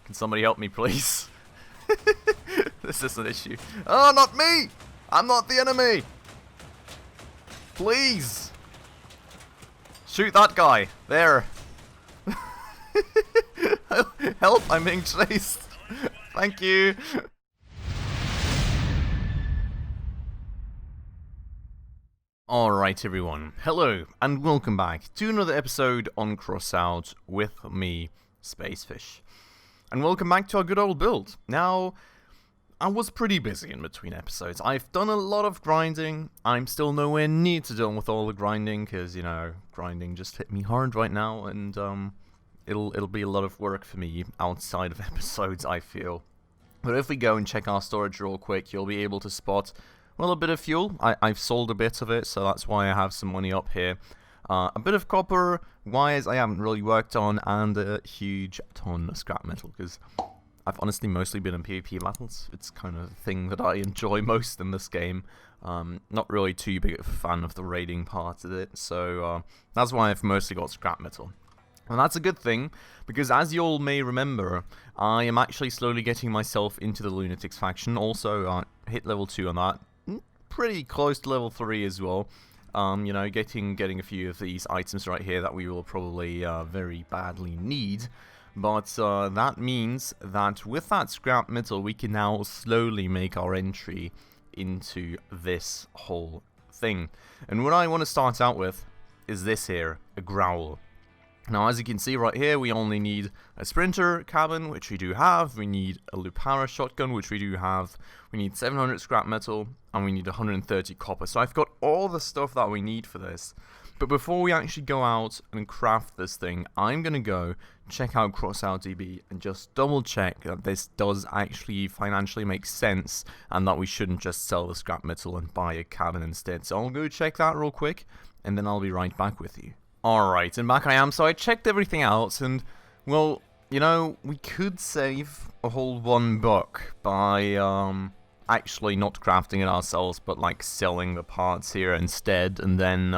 Can somebody help me, please? This is an issue. Oh, not me! I'm not the enemy! Please! Shoot that guy! There! Help! I'm being chased! Thank you! Alright everyone, hello and welcome back to another episode on Crossout with me, Spacefish. And welcome back to our good old build. Now, I was pretty busy in between episodes. I've done a lot of grinding. I'm still nowhere near to done with all the grinding, because, you know, grinding just hit me hard right now, and it'll be a lot of work for me outside of episodes, I feel. But if we go and check our storage real quick, you'll be able to spot, well, a bit of fuel. I've sold a bit of it, so that's why I have some money up here. A bit of copper, wires I haven't really worked on, and a huge ton of scrap metal, because I've honestly mostly been in PvP battles. It's kind of the thing that I enjoy most in this game. Not really too big of a fan of the raiding part of it, so that's why I've mostly got scrap metal. And that's a good thing, because as you all may remember, I am actually slowly getting myself into the Lunatics faction. Also, hit level 2 on that. Pretty close to level 3 as well. You know, getting a few of these items right here that we will probably very badly need. But that means that with that scrap metal, we can now slowly make our entry into this whole thing. And what I want to start out with is this here, a growl. Now, as you can see right here, we only need a sprinter cabin, which we do have. We need a Lupara shotgun, which we do have. We need 700 scrap metal, and we need 130 copper. So I've got all the stuff that we need for this. But before we actually go out and craft this thing, I'm going to go check out Crossout DB and just double check that this does actually financially make sense, and that we shouldn't just sell the scrap metal and buy a cabin instead. So I'll go check that real quick, and then I'll be right back with you. Alright, and back I am. So I checked everything out, and, well, you know, we could save a whole $1 by, actually not crafting it ourselves, but, like, selling the parts here instead, and then,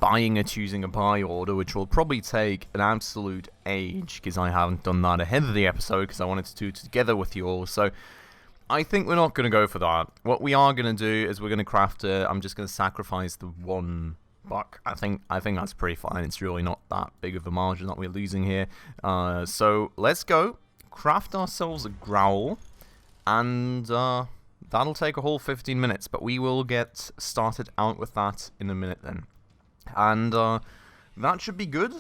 buying it using a buy order, which will probably take an absolute age, because I haven't done that ahead of the episode, because I wanted to do it together with you all, so I think we're not going to go for that. What we are going to do is we're going to craft it. I'm just going to sacrifice the $1. I think that's pretty fine. It's really not that big of a margin that we're losing here. So let's go craft ourselves a growl, and that'll take a whole 15 minutes, but we will get started out with that in a minute then. And that should be good.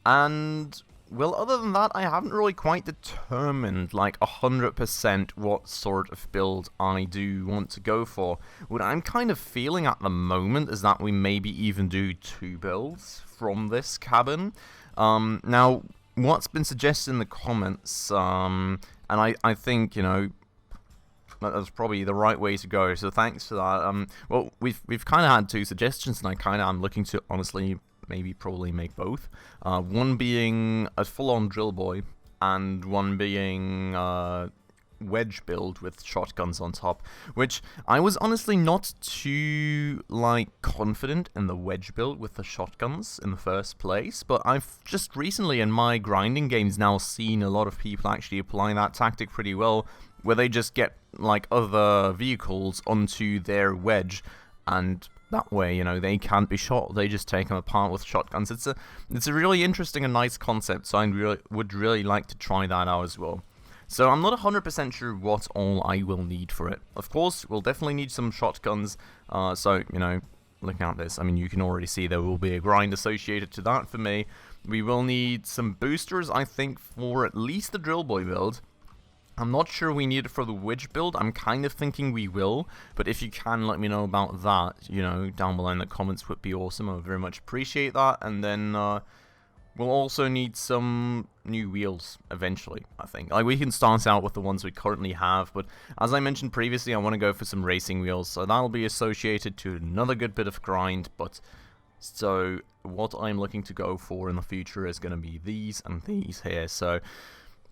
And, well, other than that, I haven't really quite determined, like, 100% what sort of build I do want to go for. What I'm kind of feeling at the moment is that we maybe even do 2 builds from this cabin. Now, what's been suggested in the comments, and I think, you know, that's probably the right way to go, so thanks for that. Well, we've kind of had 2 suggestions, and I'm looking to, honestly, maybe probably make both. One being a full-on drill boy, and one being wedge build with shotguns on top, which I was honestly not too, like, confident in the wedge build with the shotguns in the first place, but I've just recently in my grinding games now seen a lot of people actually applying that tactic pretty well, where they just get, like, other vehicles onto their wedge, and that way, you know, they can't be shot. They just take them apart with shotguns. It's a really interesting and nice concept, so I would really like to try that out as well. So I'm not 100% sure what all I will need for it. Of course, we'll definitely need some shotguns, so, you know, looking at this, I mean, you can already see there will be a grind associated to that for me. We will need some boosters, I think, for at least the drill boy build. I'm not sure we need it for the wedge build. I'm kind of thinking we will, but if you can let me know about that, you know, down below in the comments would be awesome. I would very much appreciate that. And then we'll also need some new wheels eventually, I think. Like, we can start out with the ones we currently have, but as I mentioned previously, I want to go for some racing wheels, so that'll be associated to another good bit of grind. But so what I'm looking to go for in the future is going to be these and these here. So,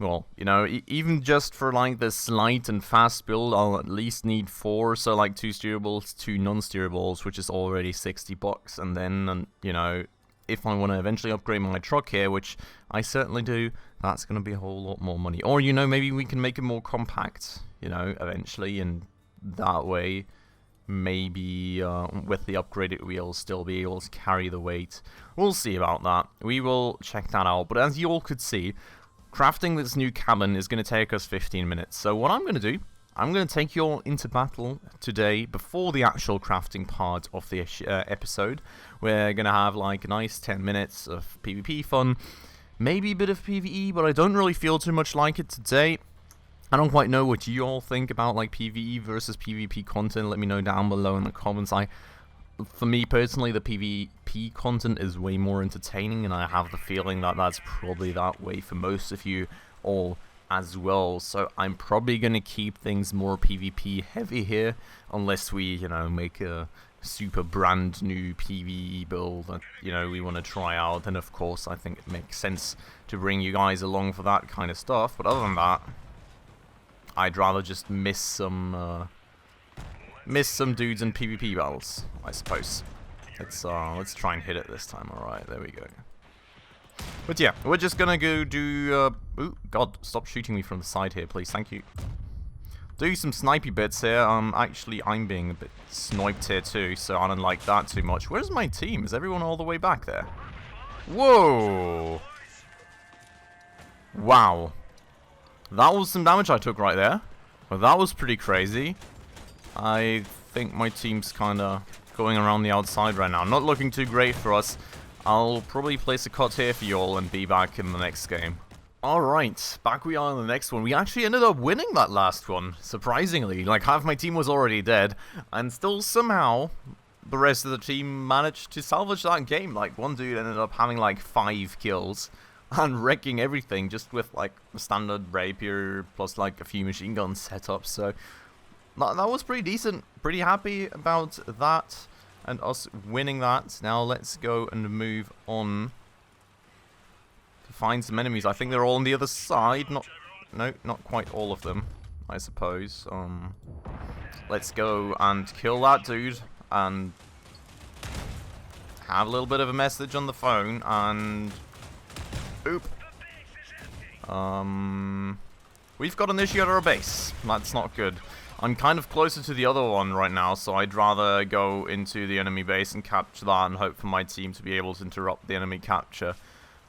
well, you know, even just for, like, this light and fast build, I'll at least need 4, so, like, 2 steerables, 2 non-steerables, which is already $60, and then, you know, if I want to eventually upgrade my truck here, which I certainly do, that's going to be a whole lot more money. Or, you know, maybe we can make it more compact, you know, eventually, and that way, maybe with the upgraded wheels, still be able to carry the weight. We'll see about that. We will check that out. But as you all could see, crafting this new cabin is going to take us 15 minutes. So what I'm going to do, I'm going to take you all into battle today before the actual crafting part of the episode. We're going to have like a nice 10 minutes of PvP fun, maybe a bit of PvE, but I don't really feel too much like it today. I don't quite know what you all think about like PvE versus PvP content. Let me know down below in the comments. For me personally, the PvP content is way more entertaining, and I have the feeling that that's probably that way for most of you all as well. So I'm probably going to keep things more PvP heavy here, unless we, you know, make a super brand new PvE build that, you know, we want to try out. And of course, I think it makes sense to bring you guys along for that kind of stuff. But other than that, I'd rather just miss some dudes in PvP battles, I suppose. Let's try and hit it this time. All right, there we go. But yeah, we're just gonna go do, ooh, God, stop shooting me from the side here, please, thank you. Do some snipey bits here. Actually, I'm being a bit sniped here too, so I don't like that too much. Where's my team? Is everyone all the way back there? Whoa! Wow. That was some damage I took right there. Well, that was pretty crazy. I think my team's kinda going around the outside right now. Not looking too great for us. I'll probably place a cut here for you all and be back in the next game. Alright, back we are in the next one. We actually ended up winning that last one, surprisingly. Like, half my team was already dead, and still somehow the rest of the team managed to salvage that game. Like, one dude ended up having like 5 kills and wrecking everything just with like a standard rapier plus like a few machine gun setups. So that was pretty decent. Pretty happy about that and us winning that. Now let's go and move on to find some enemies. I think they're all on the other side. No, not quite all of them, I suppose. Let's go and kill that dude and have a little bit of a message on the phone and oop. We've got an issue at our base. That's not good. I'm kind of closer to the other one right now, so I'd rather go into the enemy base and capture that and hope for my team to be able to interrupt the enemy capture.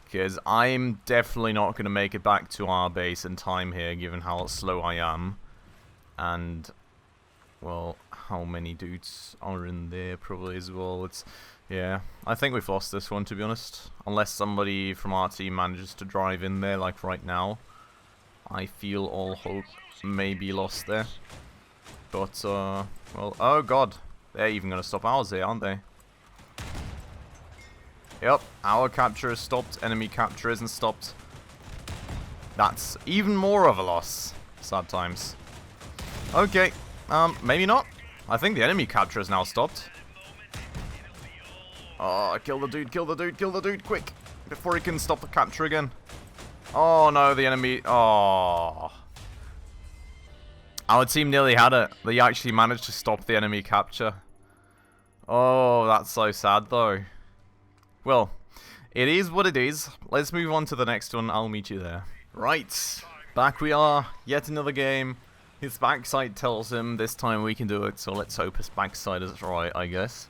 Because I'm definitely not going to make it back to our base in time here, given how slow I am. And, well, how many dudes are in there probably as well. Yeah, I think we've lost this one, to be honest. Unless somebody from our team manages to drive in there, like right now. I feel all hope may be lost there. But, well, oh god. They're even going to stop ours here, aren't they? Yep, our capture is stopped. Enemy capture isn't stopped. That's even more of a loss. Sad times. Okay, maybe not. I think the enemy capture is now stopped. Oh, kill the dude, kill the dude, kill the dude, quick! Before he can stop the capture again. Oh no, the enemy... Oh. Our team nearly had it. They actually managed to stop the enemy capture. Oh, that's so sad though. Well, it is what it is. Let's move on to the next one. I'll meet you there. Right, back we are. Yet another game. His backside tells him this time we can do it, so let's hope his backside is right, I guess.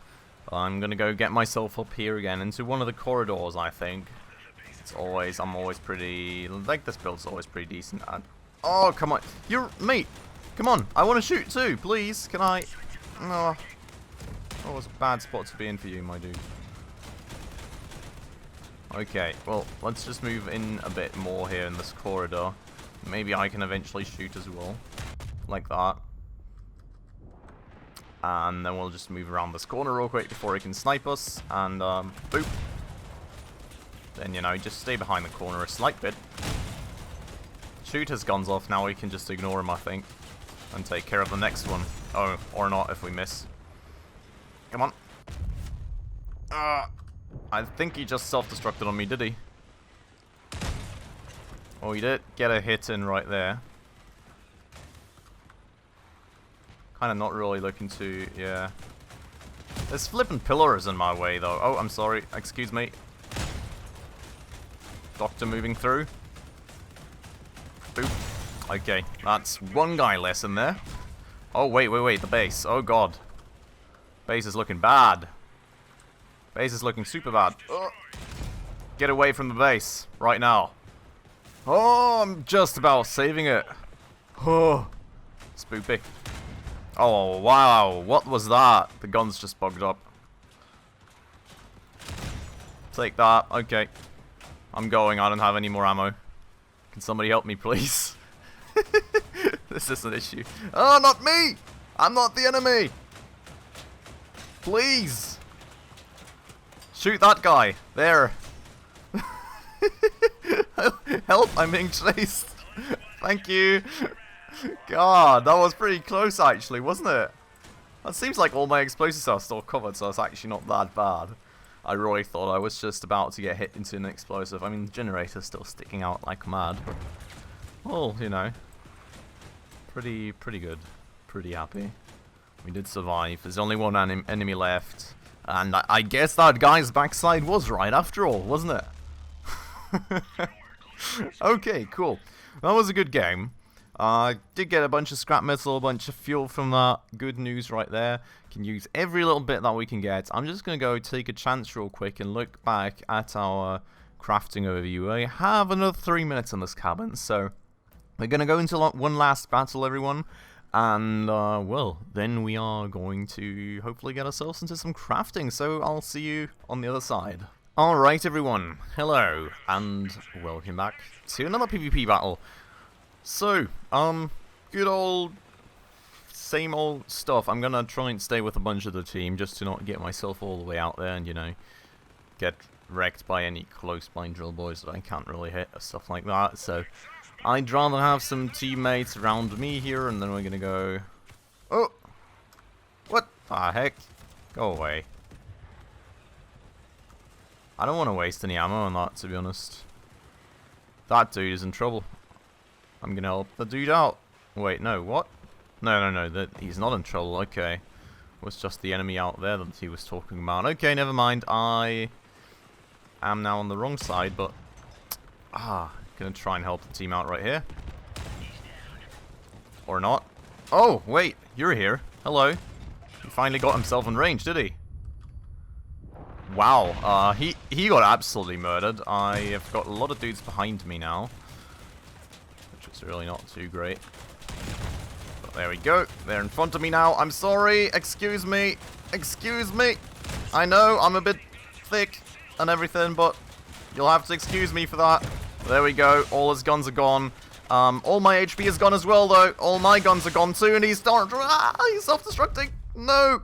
I'm gonna go get myself up here again into one of the corridors, I think. I'm always pretty, like this build's always pretty decent at. Oh, come on. Mate, come on. I want to shoot too, please. Can I? No. Oh, it's a bad spot to be in for you, my dude. Okay, well, let's just move in a bit more here in this corridor. Maybe I can eventually shoot as well. Like that. And then we'll just move around this corner real quick before he can snipe us. And, boop. Then, you know, just stay behind the corner a slight bit. Shoot his guns off. Now we can just ignore him, I think. And take care of the next one. Oh, or not if we miss. Come on. I think he just self-destructed on me, did he? Oh, he did get a hit in right there. Kind of not really looking to, yeah. There's flippin' pillars in my way, though. Oh, I'm sorry. Excuse me. Doctor moving through. Boop. Okay, that's one guy less in there. Oh, wait, the base. Oh, God. Base is looking bad. Base is looking super bad. Get away from the base right now. Oh, I'm just about saving it. Oh, spoopy. Oh, wow. What was that? The gun's just bugged up. Take that. Okay. I'm going. I don't have any more ammo. Can somebody help me, please? This is an issue. Oh, not me! I'm not the enemy! Please! Shoot that guy. There. Help, I'm being chased. Thank you. God, that was pretty close actually, wasn't it? That seems like all my explosives are still covered, so it's actually not that bad. I really thought I was just about to get hit into an explosive. I mean, the generator's still sticking out like mad. Well, you know. Pretty good. Pretty happy. We did survive. There's only one enemy left. And I guess that guy's backside was right after all, wasn't it? Okay, cool. That was a good game. Did get a bunch of scrap metal, a bunch of fuel from that. Good news right there. Can use every little bit that we can get. I'm just going to go take a chance real quick and look back at our crafting overview. I have another 3 minutes in this cabin, so we're going to go into one last battle, everyone. And, well, then we are going to hopefully get ourselves into some crafting. So I'll see you on the other side. Alright, everyone. Hello, and welcome back to another PvP battle. So, good old, same old stuff. I'm gonna try and stay with a bunch of the team just to not get myself all the way out there and, you know, get wrecked by any close blind drill boys that I can't really hit or stuff like that. So, I'd rather have some teammates around me here, and then we're gonna go... Oh! What the heck? Go away. I don't want to waste any ammo on that, to be honest. That dude is in trouble. I'm gonna help the dude out. Wait, no, what? No, he's not in trouble, okay. It was just the enemy out there that he was talking about. Okay, never mind, I am now on the wrong side, but... gonna try and help the team out right here. Or not. Oh, wait, you're here. Hello. He finally got himself in range, did he? Wow, he got absolutely murdered. I have got a lot of dudes behind me now. Which is really not too great. But there we go. They're in front of me now. I'm sorry. Excuse me. Excuse me. I know I'm a bit thick and everything, but you'll have to excuse me for that. There we go. All his guns are gone. All my HP is gone as well, though. All my guns are gone too, and he's self-destructing. No.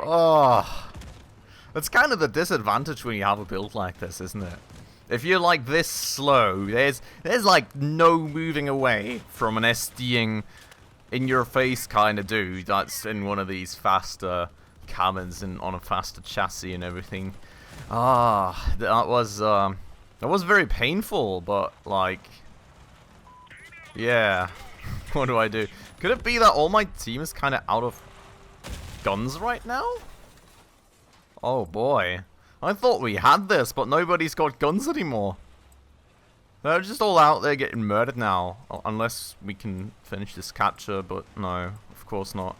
Oh. That's kind of the disadvantage when you have a build like this, isn't it? If you're like this slow, there's like no moving away from an SDing in your face kind of dude that's in one of these faster cabins and on a faster chassis and everything. That was very painful, but like, yeah. What do I do? Could it be that all my team is kind of out of guns right now? Oh boy. I thought we had this, but nobody's got guns anymore. They're just all out there getting murdered now. Unless we can finish this capture, but no, of course not.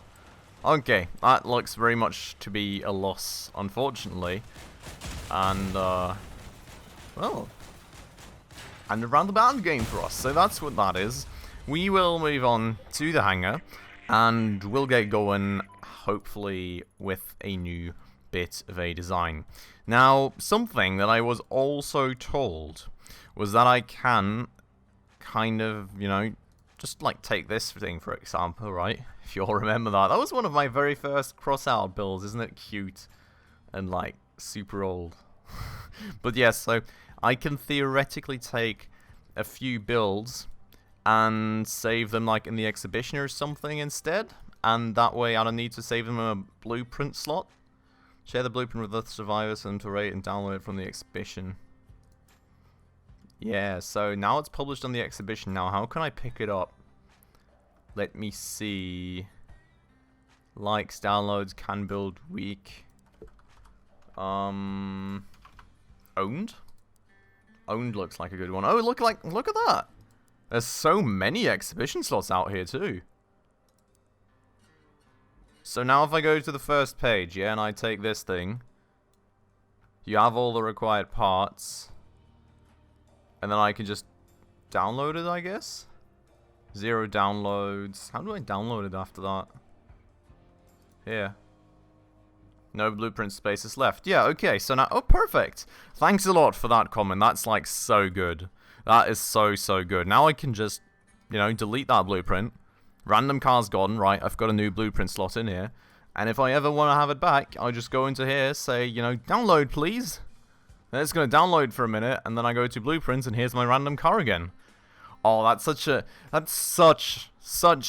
Okay, that looks very much to be a loss, unfortunately. And, well, and a roundabout game for us, so that's what that is. We will move on to the hangar, and we'll get going, hopefully, with a new bit of a design. Now, something that I was also told was that I can kind of, you know, just like take this thing for example, right? If you all remember that. That was one of my very first Crossout builds, isn't it cute? And like, super old. But yes, so I can theoretically take a few builds and save them like in the exhibition or something instead. And that way I don't need to save them in a blueprint slot. Share the blueprint with the survivors and to rate and download it from the exhibition. Yeah, so now it's published on the exhibition. Now, how can I pick it up? Let me see. Likes, downloads, can build week. Owned? Owned looks like a good one. Oh, look at that. There's so many exhibition slots out here too. So now if I go to the first page, yeah, and I take this thing, you have all the required parts, and then I can just download it, I guess? 0 downloads. How do I download it after that? Here. No blueprint spaces left. Yeah, okay, so now... Oh, perfect! Thanks a lot for that comment. That's, like, so good. That is so, so good. Now I can just, you know, delete that blueprint. Random car's gone. Right, I've got a new blueprint slot in here. And if I ever want to have it back, I just go into here, say, you know, download, please. Then it's going to download for a minute, and then I go to blueprints, and here's my random car again. Oh, that's such a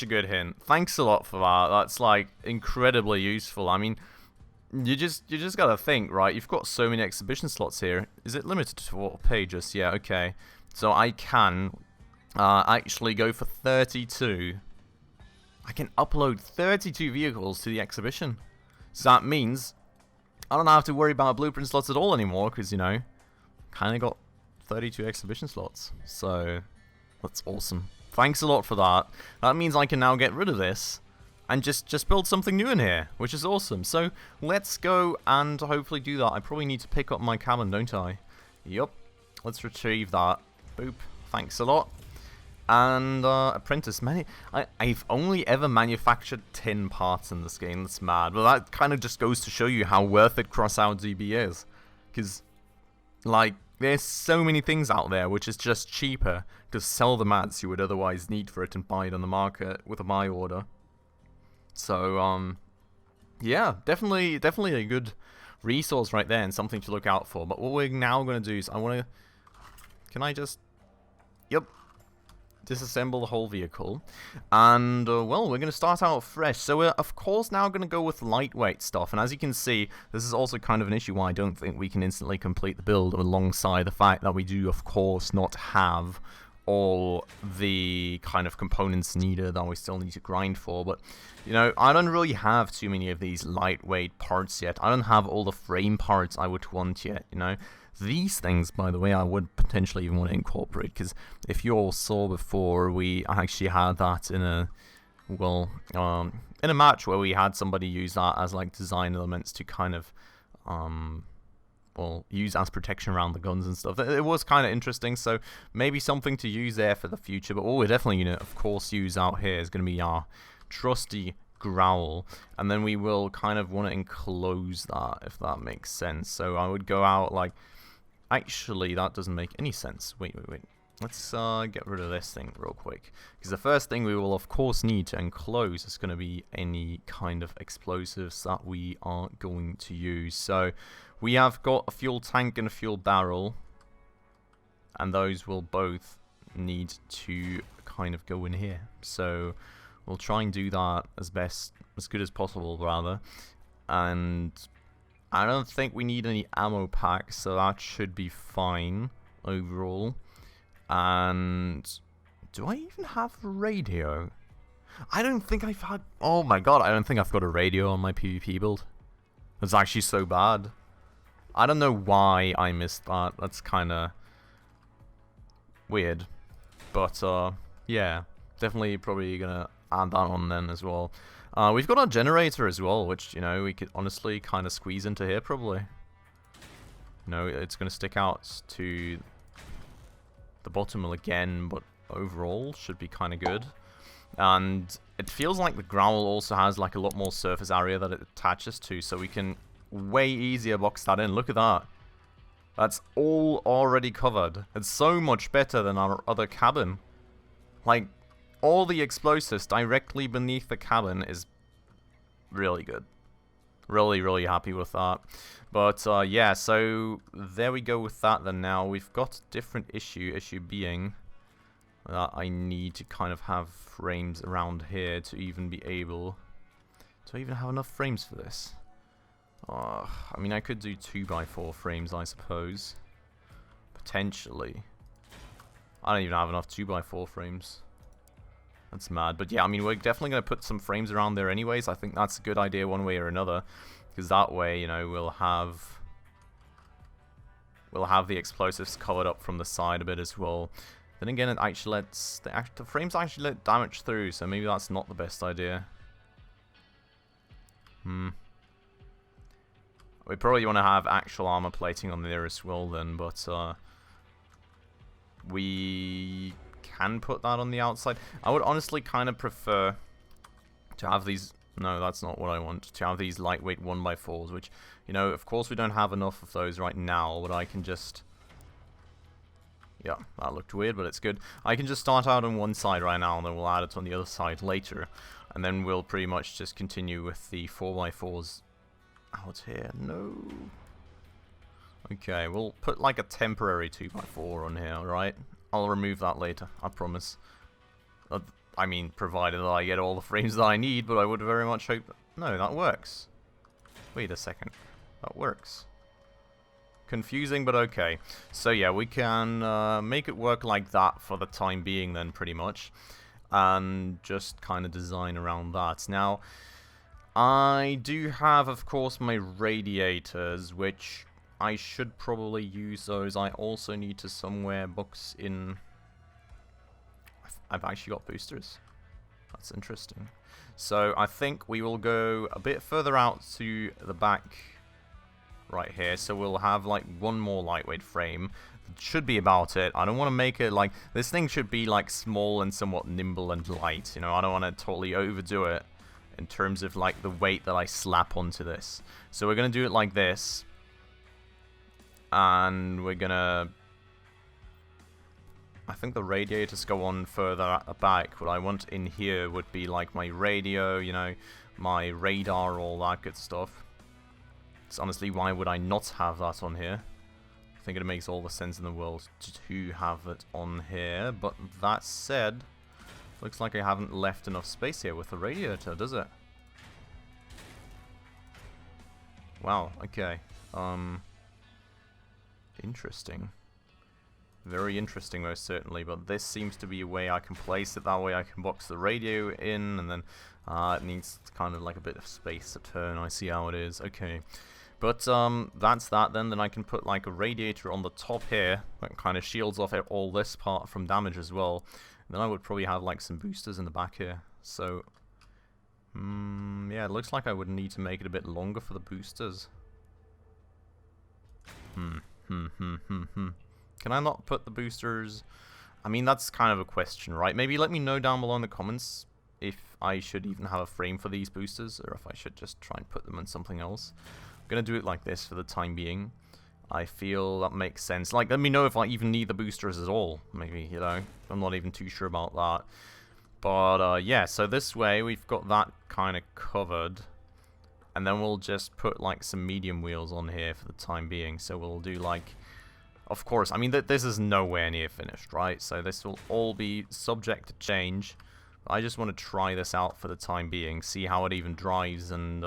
good hint. Thanks a lot for that. That's, like, incredibly useful. I mean... You just gotta think, right? You've got so many exhibition slots here. Is it limited to 4 pages? Yeah, okay. So I can actually go for 32. I can upload 32 vehicles to the exhibition. So that means I don't have to worry about blueprint slots at all anymore, because, you know, kind of got 32 exhibition slots. So that's awesome. Thanks a lot for that. That means I can now get rid of this and just build something new in here, which is awesome. So let's go and hopefully do that. I probably need to pick up my cabin, don't I? Yup. Let's retrieve that. Boop. Thanks a lot. And apprentice. I've only ever manufactured tin parts in this game. That's mad. But that kind of just goes to show you how worth it Crossout DB is. Because, like, there's so many things out there which is just cheaper to sell the mats you would otherwise need for it and buy it on the market with a buy order. So, yeah, definitely a good resource right there and something to look out for. But what we're now going to do is can I just, yep, disassemble the whole vehicle. And, well, we're going to start out fresh. So we're, of course, now going to go with lightweight stuff. And as you can see, this is also kind of an issue why I don't think we can instantly complete the build, alongside the fact that we do, of course, not have all the kind of components needed that we still need to grind for. But, you know, I don't really have too many of these lightweight parts yet. I don't have all the frame parts I would want yet, you know. These things, by the way, I would potentially even want to incorporate, because if you all saw before, we actually had that in a, well, in a match where we had somebody use that as, like, design elements to kind of, well, use as protection around the guns and stuff. It was kind of interesting, so maybe something to use there for the future. But what we're definitely going to, of course, use out here is going to be our trusty growl. And then we will kind of want to enclose that, if that makes sense. So I would go out like... Actually, that doesn't make any sense. Wait. Let's get rid of this thing real quick. Because the first thing we will, of course, need to enclose is going to be any kind of explosives that we are going to use. So we have got a fuel tank and a fuel barrel. And those will both need to kind of go in here. So we'll try and do that as good as possible, rather. And I don't think we need any ammo packs, so that should be fine overall. And do I even have a radio? I don't think I've had... Oh my god, I don't think I've got a radio on my PvP build. That's actually so bad. I don't know why I missed that. That's kind of weird. But, yeah. Definitely probably gonna add that on then as well. We've got our generator as well, which, you know, we could honestly kind of squeeze into here probably. You know, it's going to stick out to the bottom again, but overall should be kind of good. And it feels like the growl also has like a lot more surface area that it attaches to, so we can way easier box that in. Look at that. That's all already covered. It's so much better than our other cabin. Like, all the explosives directly beneath the cabin is really good. Really, really happy with that. But, yeah, so there we go with that then. Now we've got a different issue being that I need to kind of have frames around here to even be able to even have enough frames for this. I mean, I could do 2x4 frames, I suppose. Potentially. I don't even have enough 2x4 frames. That's mad. But yeah, I mean, we're definitely going to put some frames around there anyways. I think that's a good idea one way or another. Because that way, you know, we'll have we'll have the explosives covered up from the side a bit as well. Then again, it actually lets the frames actually let damage through, so maybe that's not the best idea. We probably want to have actual armor plating on there as well then, but we can put that on the outside. I would honestly kind of prefer to have these... No, that's not what I want. To have these lightweight 1x4s, which, you know, of course we don't have enough of those right now, but I can just... Yeah, that looked weird, but it's good. I can just start out on one side right now, and then we'll add it on the other side later. And then we'll pretty much just continue with the 4x4s out here. No. Okay, we'll put like a temporary 2x4 on here, right? I'll remove that later, I promise. I mean, provided that I get all the frames that I need, but I would very much hope... No, that works. Wait a second. That works. Confusing, but okay. So yeah, we can make it work like that for the time being then, pretty much. And just kind of design around that. Now, I do have, of course, my radiators, which I should probably use those. I also need to somewhere box in... I've actually got boosters. That's interesting. So I think we will go a bit further out to the back right here. So we'll have like one more lightweight frame. That should be about it. I don't want to make it like... This thing should be like small and somewhat nimble and light. You know, I don't want to totally overdo it in terms of like the weight that I slap onto this. So we're going to do it like this. And we're going to... I think the radiators go on further at the back. What I want in here would be like my radio, you know, my radar, all that good stuff. So honestly, why would I not have that on here? I think it makes all the sense in the world to have it on here. But that said, looks like I haven't left enough space here with the radiator, does it? Wow, okay. Interesting. Very interesting, most certainly, but this seems to be a way I can place it. That way I can box the radio in, and then it needs kind of like a bit of space to turn. I see how it is. Okay. But that's that then. Then I can put like a radiator on the top here that kind of shields off all this part from damage as well. And then I would probably have like some boosters in the back here. So, yeah, it looks like I would need to make it a bit longer for the boosters. Can I not put the boosters? I mean, that's kind of a question, right? Maybe let me know down below in the comments if I should even have a frame for these boosters, or if I should just try and put them on something else. I'm going to do it like this for the time being. I feel that makes sense. Like, let me know if I even need the boosters at all. Maybe, you know, I'm not even too sure about that. But, yeah, so this way we've got that kind of covered. And then we'll just put, like, some medium wheels on here for the time being. So we'll do, like... Of course, I mean, this is nowhere near finished, right? So this will all be subject to change. I just want to try this out for the time being, see how it even drives, and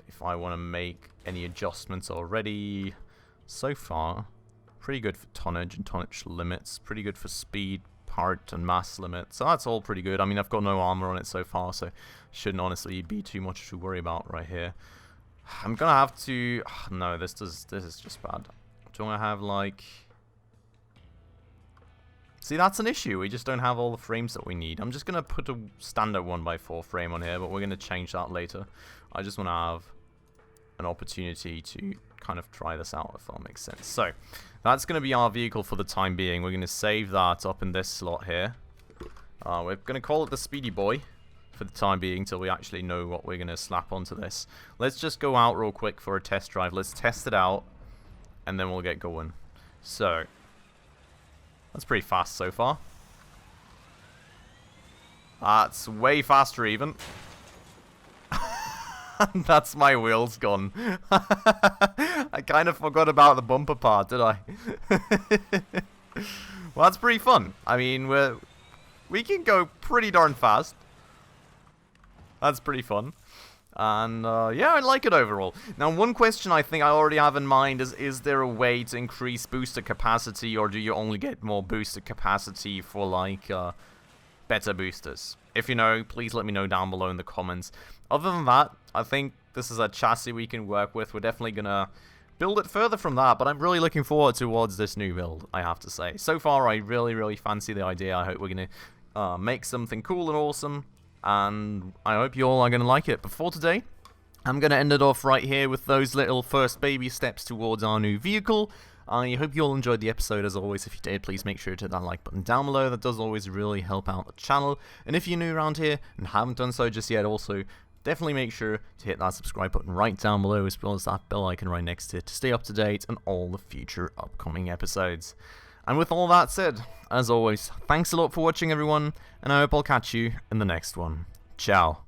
if I want to make any adjustments already. So far, pretty good for tonnage and tonnage limits, pretty good for speed, part, and mass limits. So that's all pretty good. I mean, I've got no armor on it so far, so shouldn't honestly be too much to worry about right here. I'm gonna have to... No, this is just bad. Do I have, like... See, that's an issue. We just don't have all the frames that we need. I'm just going to put a standard 1x4 frame on here, but we're going to change that later. I just want to have an opportunity to kind of try this out, if that makes sense. So, that's going to be our vehicle for the time being. We're going to save that up in this slot here. We're going to call it the Speedy Boy for the time being, until we actually know what we're going to slap onto this. Let's just go out real quick for a test drive. Let's test it out. And then we'll get going. So, that's pretty fast so far. That's way faster even. That's my wheels gone. I kind of forgot about the bumper part, did I? Well, that's pretty fun. I mean, we can go pretty darn fast. That's pretty fun. And, yeah, I like it overall. Now, one question I think I already have in mind is there a way to increase booster capacity, or do you only get more booster capacity for, like, better boosters? If you know, please let me know down below in the comments. Other than that, I think this is a chassis we can work with. We're definitely gonna build it further from that, but I'm really looking forward towards this new build, I have to say. So far, I really fancy the idea. I hope we're going to make something cool and awesome, and I hope you all are going to like it. But for today, I'm going to end it off right here with those little first baby steps towards our new vehicle. I hope you all enjoyed the episode. As always, if you did, please make sure to hit that like button down below. That does always really help out the channel. And if you're new around here and haven't done so just yet, also definitely make sure to hit that subscribe button right down below, as well as that bell icon right next to it, to stay up to date on all the future upcoming episodes. And with all that said, as always, thanks a lot for watching, everyone, and I hope I'll catch you in the next one. Ciao.